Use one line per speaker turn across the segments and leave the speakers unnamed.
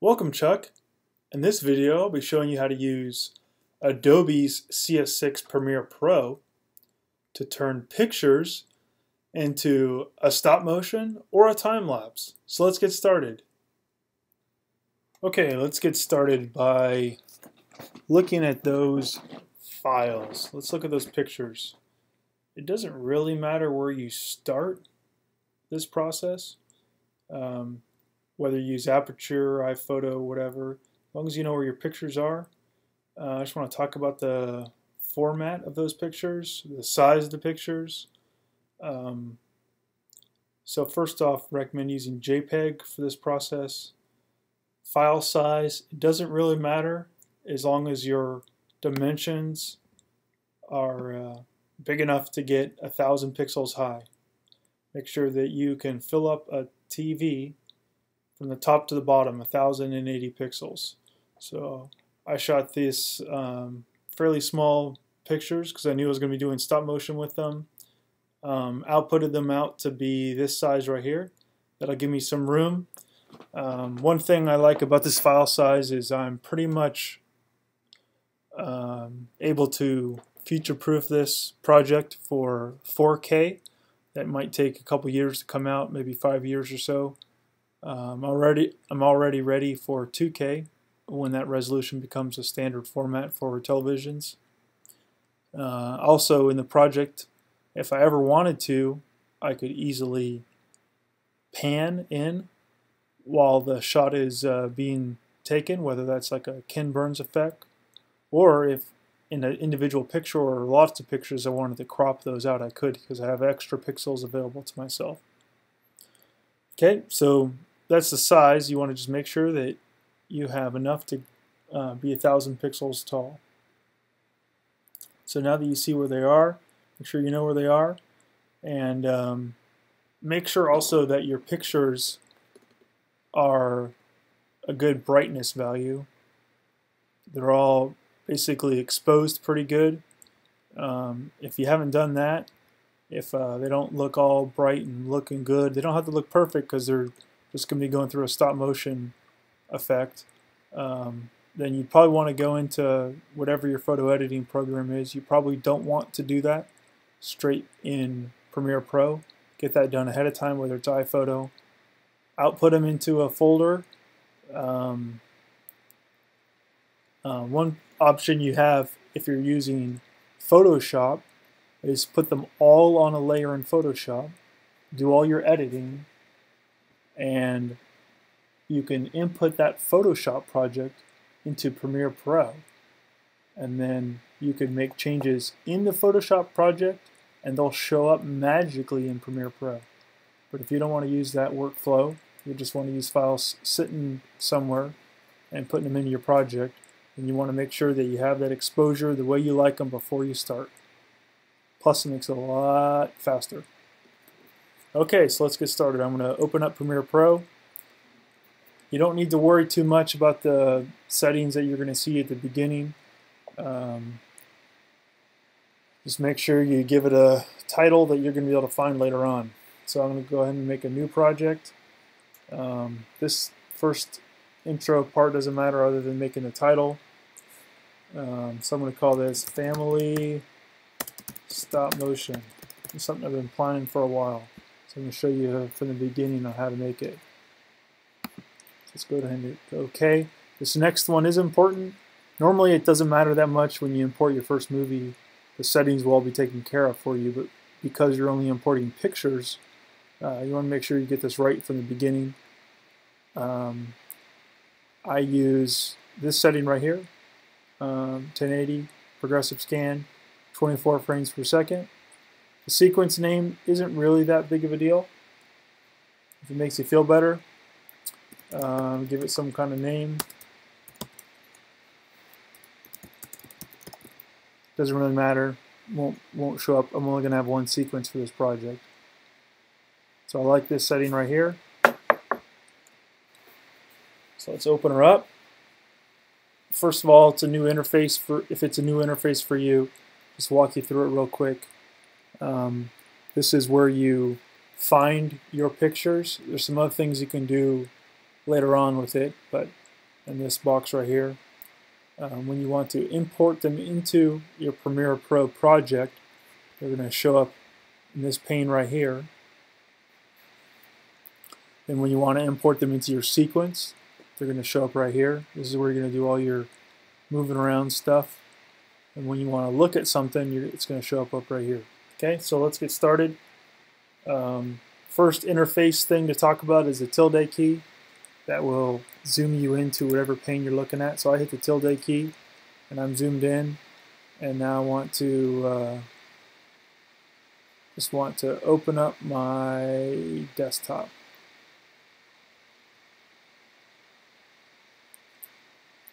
Welcome, Chuck. In this video, I'll be showing you how to use Adobe's CS6 Premiere Pro to turn pictures into a stop motion or a time lapse. So let's get started. Okay, let's get started by looking at those files. Let's look at those pictures. It doesn't really matter where you start this process, whether you use Aperture, iPhoto, whatever, as long as you know where your pictures are. I just want to talk about the format of those pictures, the size of the pictures. So first off, recommend using JPEG for this process. File size, it doesn't really matter as long as your dimensions are big enough to get 1,000 pixels high. Make sure that you can fill up a TV from the top to the bottom, 1,080 pixels. So I shot these fairly small pictures because I knew I was going to be doing stop motion with them. Outputted them out to be this size right here. That'll give me some room. One thing I like about this file size is I'm pretty much able to future-proof this project for 4K. That might take a couple years to come out, maybe 5 years or so. I'm already ready for 2K when that resolution becomes a standard format for televisions. Also in the project, if I ever wanted to, I could easily pan in while the shot is being taken, whether that's like a Ken Burns effect, or if in an individual picture or lots of pictures I wanted to crop those out, I could, because I have extra pixels available to myself. Okay, so that's the size. You want to just make sure that you have enough to be 1,000 pixels tall. So now that you see where they are, make sure you know where they are, and make sure also that your pictures are a good brightness value. They're all basically exposed pretty good. If you haven't done that, if they don't look all bright and looking good, they don't have to look perfect because they're just going to be going through a stop motion effect, then you probably want to go into whatever your photo editing program is. You probably don't want to do that straight in Premiere Pro. Get that done ahead of time, whether it's iPhoto. Output them into a folder. One option you have if you're using Photoshop is put them all on a layer in Photoshop, do all your editing, and you can input that Photoshop project into Premiere Pro, and then you can make changes in the Photoshop project and they'll show up magically in Premiere Pro. But if you don't want to use that workflow, you just want to use files sitting somewhere and putting them into your project, and you want to make sure that you have that exposure the way you like them before you start. Plus it makes it a lot faster. Okay, so let's get started. I'm going to open up Premiere Pro. You don't need to worry too much about the settings that you're going to see at the beginning. Just make sure you give it a title that you're going to be able to find later on. So I'm going to go ahead and make a new project. This first intro part doesn't matter other than making the title. So I'm going to call this Family Stop Motion. It's something I've been planning for a while. So I'm going to show you from the beginning on how to make it. Let's go ahead and hit OK. This next one is important. Normally it doesn't matter that much when you import your first movie. The settings will all be taken care of for you, but because you're only importing pictures, you want to make sure you get this right from the beginning. I use this setting right here, 1080, progressive scan, 24 frames per second. The sequence name isn't really that big of a deal. If it makes you feel better, give it some kind of name. Doesn't really matter. Won't show up. I'm only going to have one sequence for this project. So I like this setting right here. So let's open her up. First of all, it's a new interface. If it's a new interface for you, just walk you through it real quick. This is where you find your pictures. There's some other things you can do later on with it, but in this box right here, when you want to import them into your Premiere Pro project, they're going to show up in this pane right here. And when you want to import them into your sequence, they're going to show up right here. This is where you're going to do all your moving around stuff. And when you want to look at something, it's going to show up right here. Okay, so let's get started. First interface thing to talk about is the tilde key. That will zoom you into whatever pane you're looking at. So I hit the tilde key and I'm zoomed in, and now I want to just want to open up my desktop.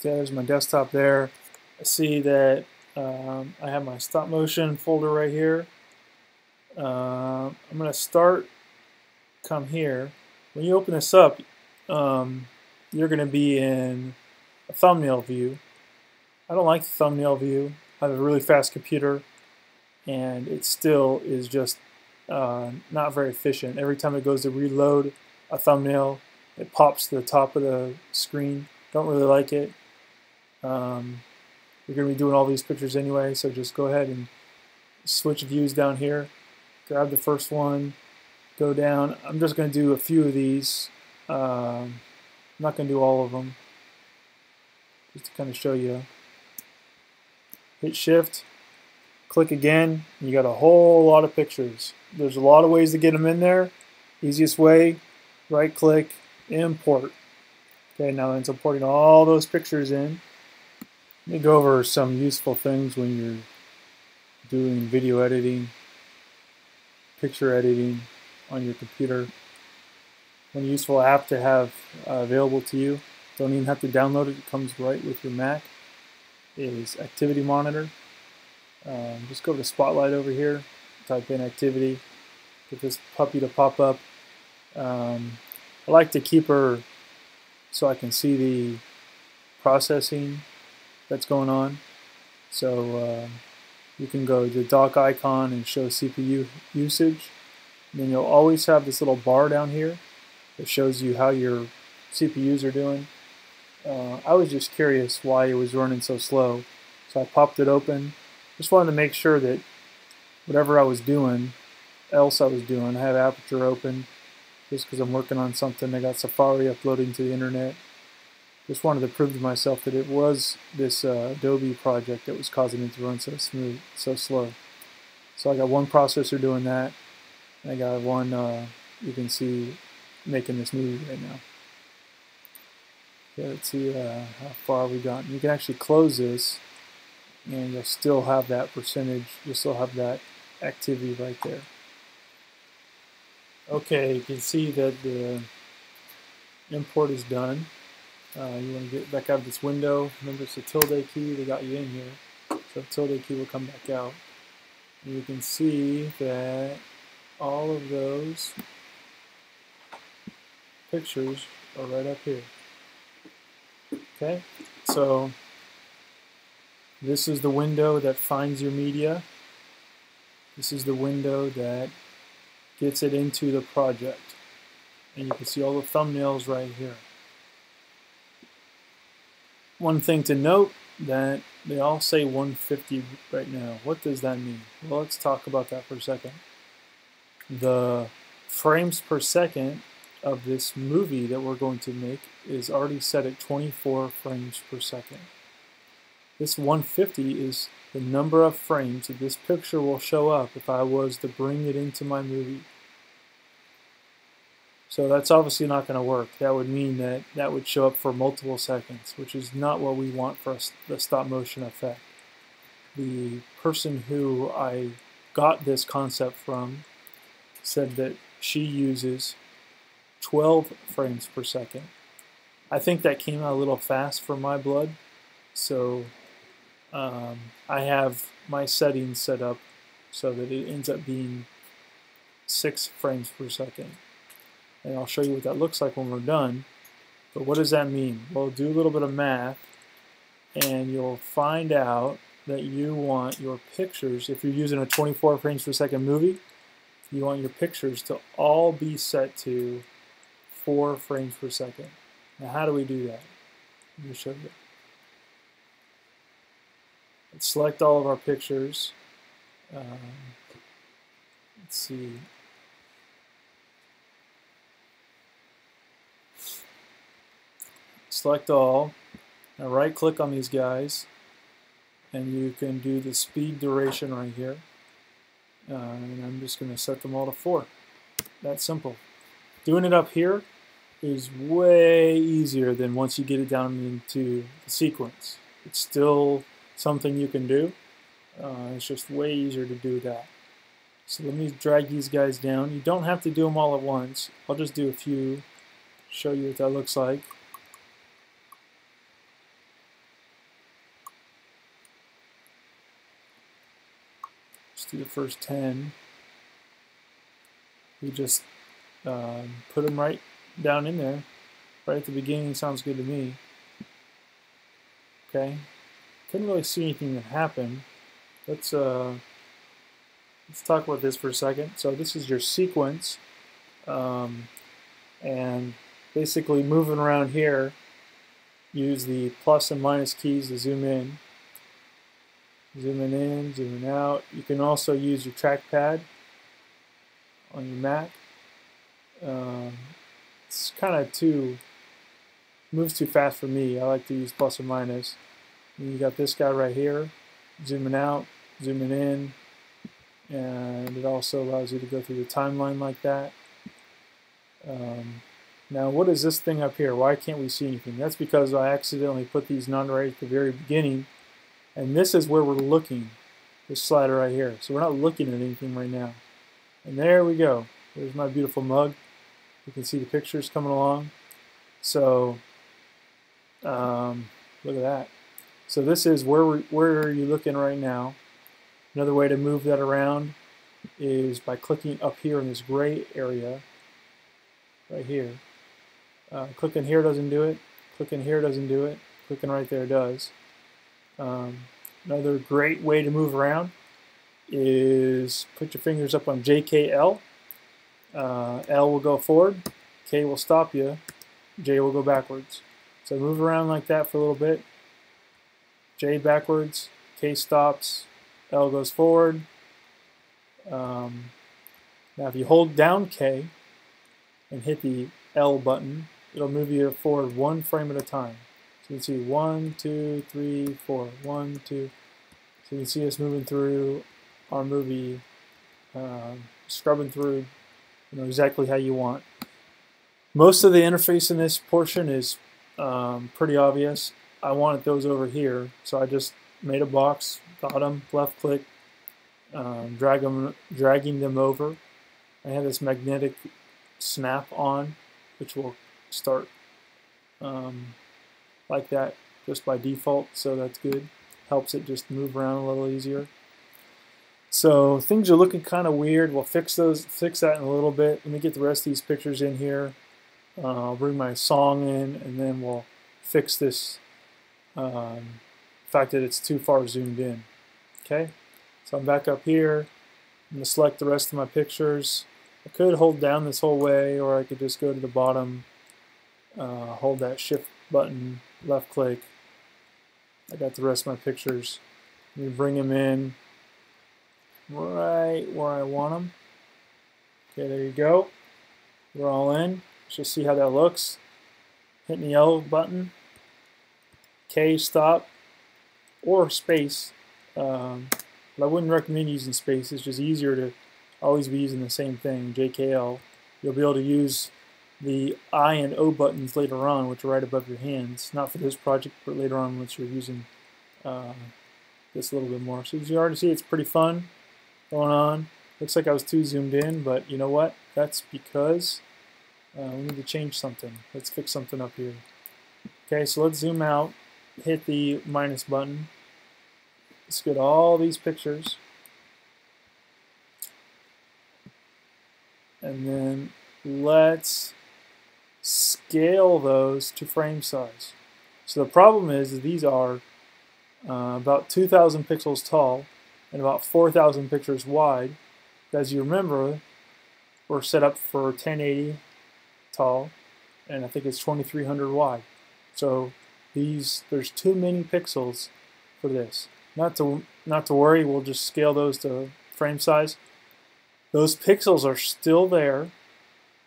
Okay, there's my desktop there. I see that I have my stop motion folder right here. I'm going to come here. When you open this up, you're going to be in a thumbnail view. I don't like the thumbnail view. I have a really fast computer, and it still is just not very efficient. Every time it goes to reload a thumbnail, it pops to the top of the screen. Don't really like it. You're going to be doing all these pictures anyway, so just go ahead and switch views down here. Grab the first one, go down. I'm just going to do a few of these. I'm not going to do all of them, just to kind of show you. Hit Shift, click again, and you got a whole lot of pictures. There's a lot of ways to get them in there. Easiest way, right click, import. Okay, now it's importing all those pictures in. Let me go over some useful things when you're doing video editing, picture editing on your computer. One useful app to have available to you, don't even have to download it, it comes right with your Mac, is Activity Monitor. Just go to Spotlight over here, type in Activity, get this puppy to pop up. I like to keep her so I can see the processing that's going on. So you can go to the dock icon and show CPU usage. And then you'll always have this little bar down here that shows you how your CPUs are doing. I was just curious why it was running so slow, so I popped it open. Just wanted to make sure that whatever I was doing, I have Aperture open just because I'm working on something. I got Safari uploading to the internet. Just wanted to prove to myself that it was this Adobe project that was causing it to run so smooth, so slow. So I got one processor doing that, and I got one you can see making this movie right now. Okay, let's see how far we got. You can actually close this, and you'll still have that percentage. You'll still have that activity right there. Okay, you can see that the import is done. You want to get back out of this window. Remember, it's the tilde key that got you in here. So the tilde key will come back out. And you can see that all of those pictures are right up here. Okay, so this is the window that finds your media. This is the window that gets it into the project. And you can see all the thumbnails right here. One thing to note, that they all say 150 right now. What does that mean? Well, let's talk about that for a second. The frames per second of this movie that we're going to make is already set at 24 frames per second. This 150 is the number of frames that this picture will show up if I was to bring it into my movie. So that's obviously not going to work. That would mean that that would show up for multiple seconds, which is not what we want for the stop motion effect. The person who I got this concept from said that she uses 12 frames per second. I think that came out a little fast for my blood, so I have my settings set up so that it ends up being 6 frames per second. And I'll show you what that looks like when we're done. But what does that mean? Well, do a little bit of math, and you'll find out that you want your pictures, if you're using a 24 frames per second movie, you want your pictures to all be set to 4 frames per second. Now how do we do that? Let me show you. Let's select all of our pictures. Let's see. Select all. Now right click on these guys and you can do the speed duration right here. And I'm just going to set them all to 4. That's simple. Doing it up here is way easier than once you get it down into the sequence. It's still something you can do. It's just way easier to do that. So let me drag these guys down. You don't have to do them all at once. I'll just do a few, show you what that looks like. Let's do the first 10. We just put them right down in there, right at the beginning. Sounds good to me. Okay, couldn't really see anything that happened. Let's talk about this for a second. So this is your sequence, and basically moving around here, use the plus and minus keys to zoom in, zooming out. You can also use your trackpad on your Mac. It's kind of moves too fast for me. I like to use plus or minus. And you got this guy right here, zooming out, zooming in, and it also allows you to go through the timeline like that. Now what is this thing up here? Why can't we see anything? That's because I accidentally put these none right at the very beginning, and this is where we're looking, this slider right here. So we're not looking at anything right now. And there we go. There's my beautiful mug. You can see the pictures coming along. So look at that. So this is where are you looking right now. Another way to move that around is by clicking up here in this gray area right here. Clicking here doesn't do it. Clicking here doesn't do it. Clicking right there does. Another great way to move around is put your fingers up on JKL. L will go forward, K will stop you, J will go backwards. So move around like that for a little bit. J backwards, K stops, L goes forward. Now if you hold down K and hit the L button, it'll move you forward 1 frame at a time. So you can see 1, 2, 3, 4, 1, 2. So you can see us moving through our movie, scrubbing through, exactly how you want. Most of the interface in this portion is pretty obvious. I wanted those over here, so I just made a box, got them, left click, dragging them over. I have this magnetic snap on, which will start like that just by default, so that's good. Helps it just move around a little easier. So things are looking kind of weird. We'll fix that in a little bit. Let me get the rest of these pictures in here. I'll bring my song in, and then we'll fix this fact that it's too far zoomed in. Okay, so I'm back up here. I'm going to select the rest of my pictures. I could hold down this whole way, or I could just go to the bottom, hold that shift button, left click. I got the rest of my pictures. Let me bring them in right where I want them. Okay, there you go. We're all in. Let's just see how that looks. Hitting the L button, K stop, or space. But I wouldn't recommend using space. It's just easier to always be using the same thing, JKL. You'll be able to use the I and O buttons later on, which are right above your hands. Not for this project, but later on once you're using this a little bit more. So as you already see, it's pretty fun going on. Looks like I was too zoomed in, but you know what? That's because we need to change something. Let's fix something up here. Okay, so let's zoom out, hit the minus button. Let's get all these pictures. And then let's scale those to frame size. So the problem is that these are about 2,000 pixels tall and about 4,000 pictures wide. As you remember, we're set up for 1080 tall, and I think it's 2300 wide. So there's too many pixels for this. Not to worry, we'll just scale those to frame size. Those pixels are still there,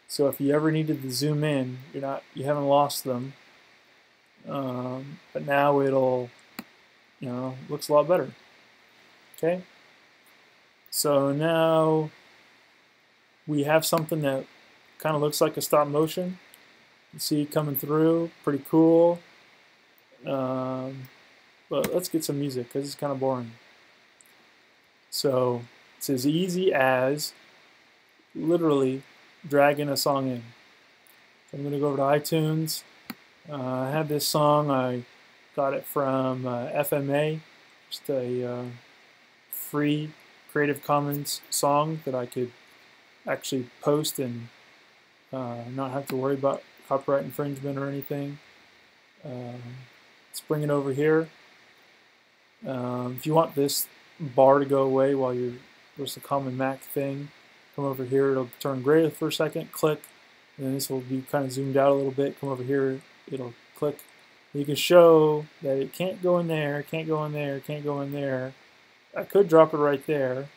so if you ever needed to zoom in, you haven't lost them. But now it'll, looks a lot better. Okay. So now we have something that kind of looks like a stop motion. You see it coming through, pretty cool. But let's get some music because it's kind of boring. So it's as easy as literally dragging a song in. So I'm going to go over to iTunes. I have this song. I got it from FMA, just a free Creative Commons song that I could actually post and not have to worry about copyright infringement or anything. Let's bring it over here. If you want this bar to go away while you're just a common Mac thing, come over here. It'll turn gray for a second. Click, and then this will be kind of zoomed out a little bit. Come over here. It'll click. You can show that it can't go in there, can't go in there, can't go in there. I could drop it right there.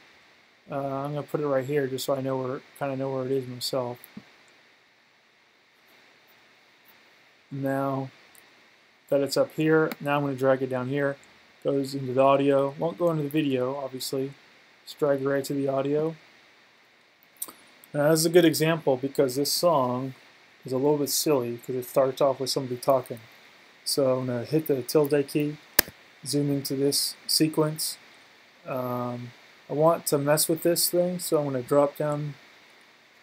I'm going to put it right here just so I know kind of know where it is myself. Now that it's up here, now I'm going to drag it down here. Goes into the audio. Won't go into the video, obviously. Just drag it right to the audio. Now this is a good example because this song is a little bit silly because it starts off with somebody talking. So I'm going to hit the tilde key, zoom into this sequence. I want to mess with this thing, so I'm going to drop down,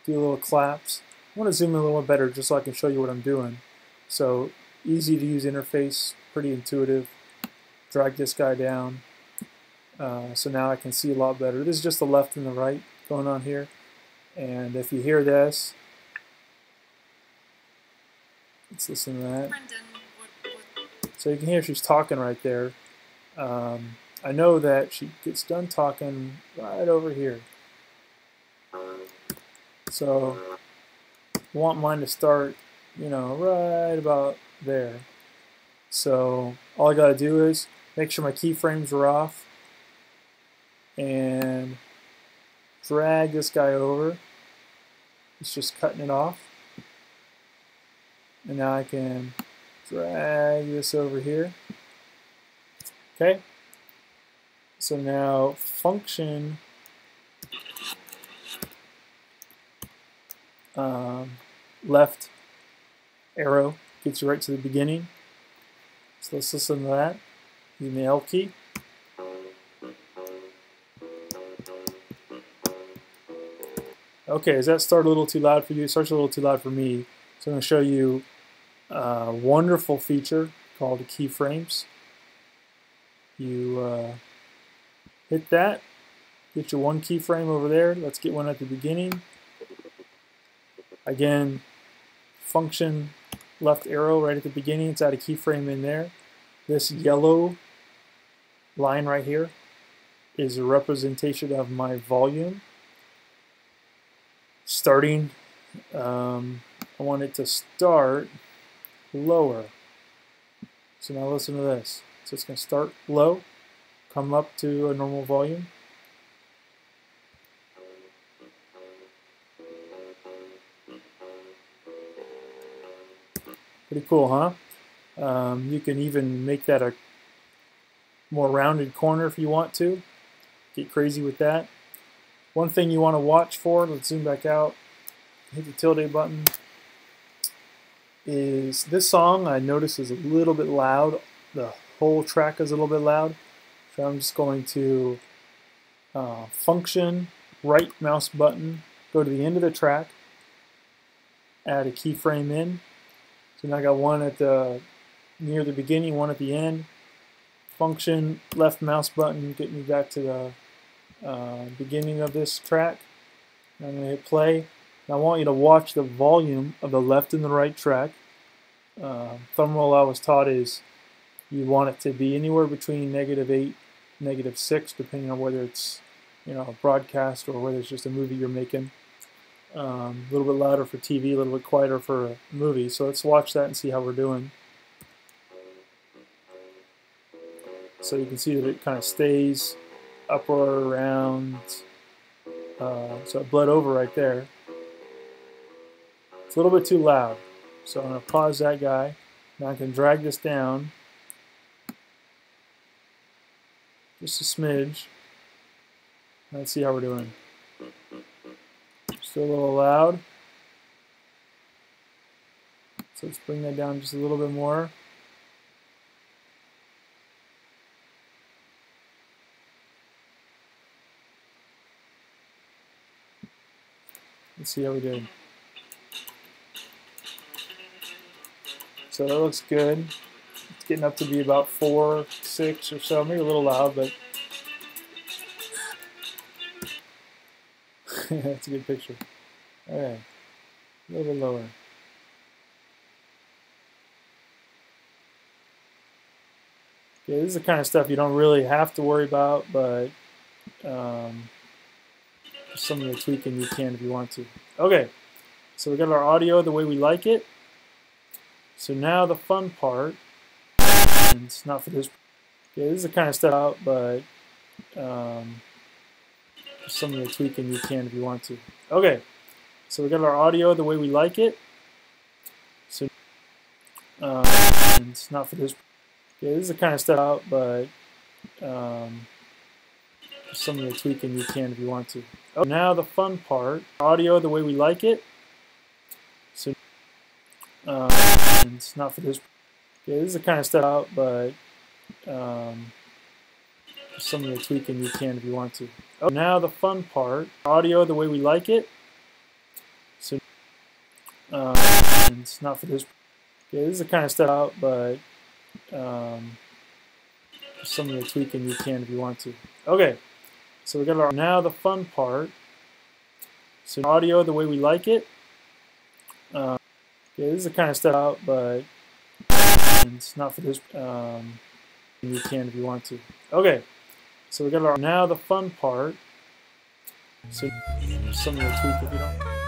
do a little collapse. I want to zoom in a little better just so I can show you what I'm doing. So easy to use interface, pretty intuitive. Drag this guy down. So now I can see a lot better. This is just the left and the right going on here. And if you hear this, let's listen to that. So you can hear she's talking right there. I know that she gets done talking right over here. So I want mine to start, right about there. So all I got to do is make sure my keyframes are off and drag this guy over. It's just cutting it off. And now I can drag this over here. Okay. So now function left arrow gets you right to the beginning. So let's listen to that using the L key. Okay, does that start a little too loud for you? It starts a little too loud for me. So I'm going to show you a wonderful feature called keyframes. You hit that, get your one keyframe over there. Let's get one at the beginning. Again, function left arrow right at the beginning. It's add a keyframe in there. This yellow line right here is a representation of my volume. Starting, I want it to start lower. So now listen to this. So it's going to start low, come up to a normal volume. Pretty cool, huh? You can even make that a more rounded corner if you want to. Get crazy with that. One thing you want to watch for, let's zoom back out, hit the tilde button, is this song I notice is a little bit loud. The whole track is a little bit loud. So I'm just going to function, right mouse button, go to the end of the track, add a keyframe in. So now I got one at the near the beginning, one at the end. Function, left mouse button, get me back to the beginning of this track. I'm going to hit play. Now I want you to watch the volume of the left and the right track. Thumb rule I was taught is you want it to be anywhere between -8, -6, depending on whether it's a broadcast or whether it's just a movie you're making. A little bit louder for TV, a little bit quieter for a movie. So let's watch that and see how we're doing. So you can see that it kind of stays up or around. So it bled over right there. It's a little bit too loud. So I'm going to pause that guy. Now I can drag this down just a smidge. Let's see how we're doing. Still a little loud. So let's bring that down just a little bit more. Let's see how we did. So that looks good. It's getting up to be about 4, 6 or so, maybe a little loud, but that's a good picture. Okay, a little bit lower. Okay, this is the kind of stuff you don't really have to worry about, but some of the tweaking you can if you want to. Okay, so we got our audio the way we like it. So now the fun part, and it's not for this. Okay, this is the kind of stuff out, but some of the tweaking you can if you want to. Okay, so we got our audio the way we like it. So and it's not for this. Okay, this is the kind of stuff out, but some of the tweaking you can if you want to. Okay, now the fun part, audio the way we like it. So and it's not for this. Okay, this is the kind of stuff out, but some of the tweaking you can if you want to. Okay, now the fun part, audio the way we like it. So and it's not for this. Okay, this is the kind of stuff out, but some of the tweaking you can if you want to. Okay, so we got our now the fun part. So audio the way we like it. Okay, this is the kind of stuff out, but it's not for this. You can if you want to. Okay, so we got our now the fun part. So some of the tweak if you don't.